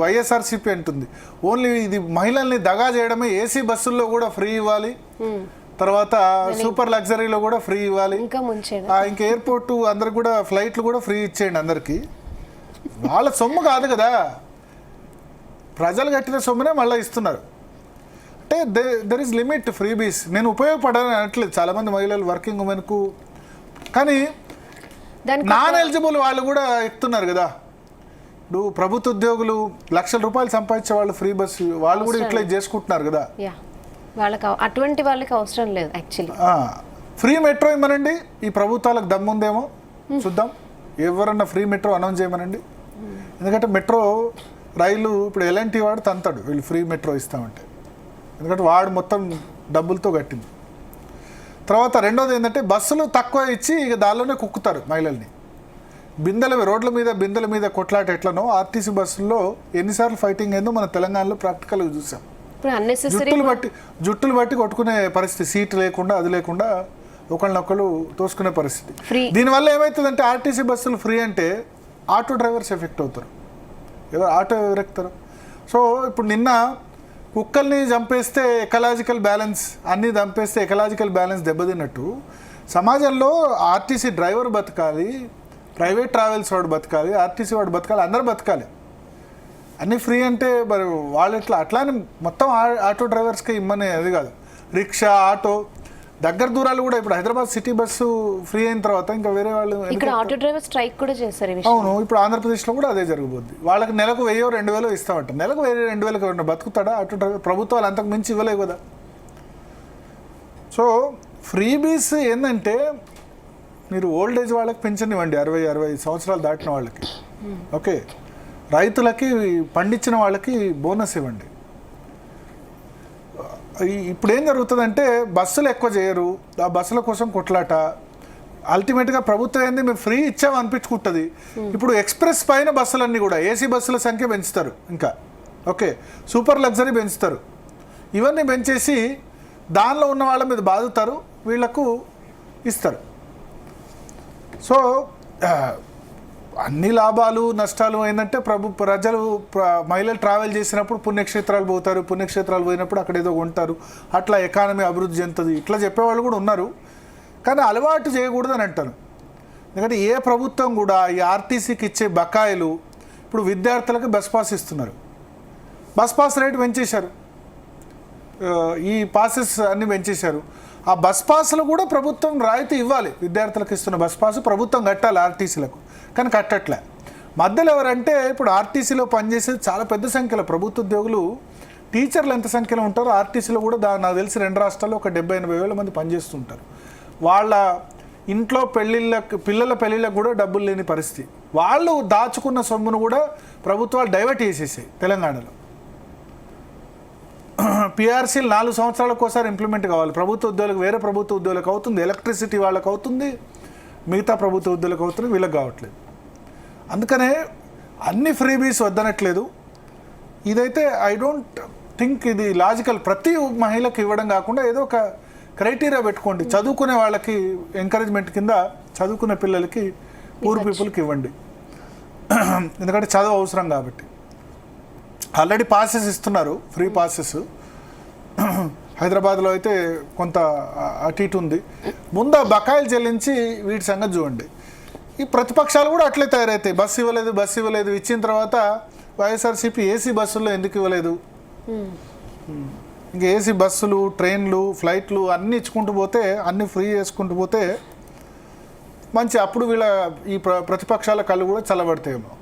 వైఎస్ఆర్సీపీ అంటుంది ఓన్లీ ఇది మహిళల్ని దగా చేయడమే. ఏసీ బస్సుల్లో కూడా ఫ్రీ ఇవ్వాలి, తర్వాత సూపర్ లగ్జరీలో కూడా ఫ్రీ ఇవ్వాలి, ఇంకా ఎయిర్పోర్ట్ అందరికి కూడా ఫ్లైట్లు కూడా ఫ్రీ ఇచ్చేయండి అందరికి. వాళ్ళ సొమ్ము కాదు కదా, ప్రజలు కట్టిన సొమ్మునే మళ్ళీ ఇస్తున్నారు. అంటే దెర్ ఇస్ లిమిట్ ఫ్రీబీస్. నేను ఉపయోగపడాలని అనట్లేదు, చాలామంది మహిళలు వర్కింగ్ ఉమెన్కు, కానీ నాన్ ఎలిజిబుల్ వాళ్ళు కూడా ఎక్కుతున్నారు కదా. ఇప్పుడు ప్రభుత్వ ఉద్యోగులు లక్షల రూపాయలు సంపాదించే వాళ్ళు ఫ్రీ బస్సు వాళ్ళు కూడా ఇట్లా చేసుకుంటున్నారు కదా. వాళ్ళకి అటువంటి వాళ్ళకి అవసరం లేదు యాక్చువల్లీ. ఫ్రీ మెట్రో ఇవ్వనండి, ఈ ప్రభుత్వాలకు దమ్ముందేమో చూద్దాం. ఎవరన్నా ఫ్రీ మెట్రో అనౌన్స్ చేయమనండి. ఎందుకంటే మెట్రో రైలు ఇప్పుడు ఎలాంటి వాడు తంతాడు వీళ్ళు ఫ్రీ మెట్రో ఇస్తామంటే, ఎందుకంటే వాడు మొత్తం డబ్బులతో కట్టింది. తర్వాత రెండోది ఏంటంటే బస్సులు తక్కువ ఇచ్చి ఇక దానిలోనే కుక్కుతారు మహిళల్ని. రోడ్ల మీద బిందెల మీద కొట్లాట ఎట్లనో ఆర్టీసీ బస్సుల్లో ఎన్నిసార్లు ఫైటింగ్ అయిందో మన తెలంగాణలో ప్రాక్టికల్గా చూసాం. జుట్టులు బట్టి కొట్టుకునే పరిస్థితి, సీట్ లేకుండా అది లేకుండా ఒకళ్ళనొకళ్ళు తోసుకునే పరిస్థితి. దీనివల్ల ఏమవుతుందంటే ఆర్టీసీ బస్సులు ఫ్రీ అంటే ఆటో డ్రైవర్స్ ఎఫెక్ట్ అవుతారు, ఎవరు ఆటో ఎవరు ఎక్కుతారు. సో ఇప్పుడు నిన్న కుక్కల్ని చంపేస్తే ఎకలాజికల్ బ్యాలెన్స్, అన్నీ చంపేస్తే ఎకలాజికల్ బ్యాలెన్స్ దెబ్బతిన్నట్టు సమాజంలో ఆర్టీసీ డ్రైవర్ బతకాలి, ప్రైవేట్ ట్రావెల్స్ వాడు బతకాలి, ఆర్టీసీ వాడు బతకాలి, అందరు బతకాలి. అన్నీ ఫ్రీ అంటే మరి వాళ్ళు అట్లానే మొత్తం ఆటో డ్రైవర్స్కి ఇమ్మని అది కాదు. రిక్షా, ఆటో, దగ్గర దూరాలు కూడా ఇప్పుడు హైదరాబాద్ సిటీ బస్సు ఫ్రీ అయిన తర్వాత ఇంకా వేరే వాళ్ళు ఇక్కడ ఆటో డ్రైవర్ స్ట్రైక్ కూడా చేస్తారు. అవును, ఇప్పుడు ఆంధ్రప్రదేశ్లో కూడా అదే జరగబోద్ది. వాళ్ళకి నెలకు 1000-2000 ఇస్తామంట. నెలకు 1000-2000 బతుకుతాడా ఆటో డ్రైవర్? ప్రభుత్వాలు అంతకు మించి ఇవ్వలేవు కదా. సో ఫ్రీబీస్ ఏంటంటే మీరు ఓల్డ్ ఏజ్ వాళ్ళకి పెన్షన్ ఇవ్వండి, 60-65 సంవత్సరాలు దాటిన వాళ్ళకి. ఓకే, రైతులకి పండించిన వాళ్ళకి బోనస్ ఇవ్వండి. ఇప్పుడు ఏం జరుగుతుందంటే బస్సులు ఎక్కువ చేయరు, ఆ బస్సుల కోసం కొట్లాట. అల్టిమేట్గా ప్రభుత్వం ఏంది మేము ఫ్రీ ఇచ్చాము అనిపించుకుంటుంది. ఇప్పుడు ఎక్స్ప్రెస్ పైన బస్సులన్నీ కూడా ఏసీ బస్సుల సంఖ్య పెంచుతారు, ఇంకా ఓకే సూపర్ లగ్జరీ పెంచుతారు. ఇవన్నీ పెంచేసి దానిలో ఉన్న వాళ్ళ మీద బాదుతారు, వీళ్లకు ఇస్తారు. సో అన్ని లాభాలు నష్టాలు ఏంటంటే ప్రజలు మహిళలు ట్రావెల్ చేసినప్పుడు పుణ్యక్షేత్రాలు పోతారు, పుణ్యక్షేత్రాలు పోయినప్పుడు అక్కడ ఏదో కొంటారు, అట్లా ఎకానమీ అభివృద్ధి చెందుతుంది, ఇట్లా చెప్పేవాళ్ళు కూడా ఉన్నారు. కానీ అలవాటు చేయకూడదు అని అంటాను. ఎందుకంటే ఏ ప్రభుత్వం కూడా ఈ ఆర్టీసీకి ఇచ్చే బకాయిలు, ఇప్పుడు విద్యార్థులకు బస్ పాస్ ఇస్తున్నారు, బస్ పాస్ రేటు పెంచేశారు, ఈ పాసెస్ అన్నీ పెంచేశారు. ఆ బస్ పాస్లు కూడా ప్రభుత్వం రాయితీ ఇవ్వాలి. విద్యార్థులకు ఇస్తున్న బస్ పాస్ ప్రభుత్వం కట్టాలి ఆర్టీసీలకు, కానీ కట్టట్లే. మధ్యలో ఎవరంటే ఇప్పుడు ఆర్టీసీలో పనిచేసేది చాలా పెద్ద సంఖ్యలో ప్రభుత్వ ఉద్యోగులు, టీచర్లు ఎంత సంఖ్యలో ఉంటారో ఆర్టీసీలో కూడా నాకు తెలిసి 2 రాష్ట్రాల్లో ఒక 70-80 వేల మంది పనిచేస్తుంటారు. వాళ్ళ ఇంట్లో పిల్లల పెళ్ళిళ్ళకు కూడా డబ్బులు లేని పరిస్థితి. వాళ్ళు దాచుకున్న సొమ్మును కూడా ప్రభుత్వాలు డైవర్ట్ చేసేసాయి. తెలంగాణలో పిఆర్సీలు 4 సంవత్సరాలకు ఒకసారి ఇంప్లిమెంట్ కావాలి. ప్రభుత్వ ఉద్యోగులకు వేరే ప్రభుత్వ ఉద్యోగులకు అవుతుంది, ఎలక్ట్రిసిటీ వాళ్ళకు అవుతుంది, మిగతా ప్రభుత్వ ఉద్యోగులకు అవుతుంది, వీళ్ళకి కావట్లేదు. అందుకనే అన్ని ఫ్రీబీస్ వద్దనట్లేదు. ఇదైతే ఐ డోంట్ థింక్ ఇది లాజికల్. ప్రతి మహిళకి ఇవ్వడం కాకుండా ఏదో ఒక క్రైటీరియా పెట్టుకోండి. చదువుకునే వాళ్ళకి ఎంకరేజ్మెంట్ కింద చదువుకునే పిల్లలకి, పూర్ పీపుల్కి ఇవ్వండి, ఎందుకంటే చదువు అవసరం కాబట్టి. ఆల్రెడీ పాసెస్ ఇస్తున్నారు, ఫ్రీ పాసెస్. హైదరాబాద్లో అయితే కొంత అటు ఇటు ఉంది. ముందు బకాయిలు చెల్లించి వీటి సంగతి చూడండి. ఈ ప్రతిపక్షాలు కూడా అట్లే తయారవుతాయి. బస్సు ఇవ్వలేదు, ఇచ్చిన తర్వాత వైఎస్ఆర్సీపీ ఏసీ బస్సుల్లో ఎందుకు ఇవ్వలేదు, ఇంకా ఏసీ బస్సులు, ట్రైన్లు, ఫ్లైట్లు అన్నీ ఇచ్చుకుంటూ పోతే, అన్నీ ఫ్రీ చేసుకుంటూ పోతే మంచి, అప్పుడు వీళ్ళ ఈ ప్రతిపక్షాల కళ్ళు కూడా చల్లబడతాయేమో.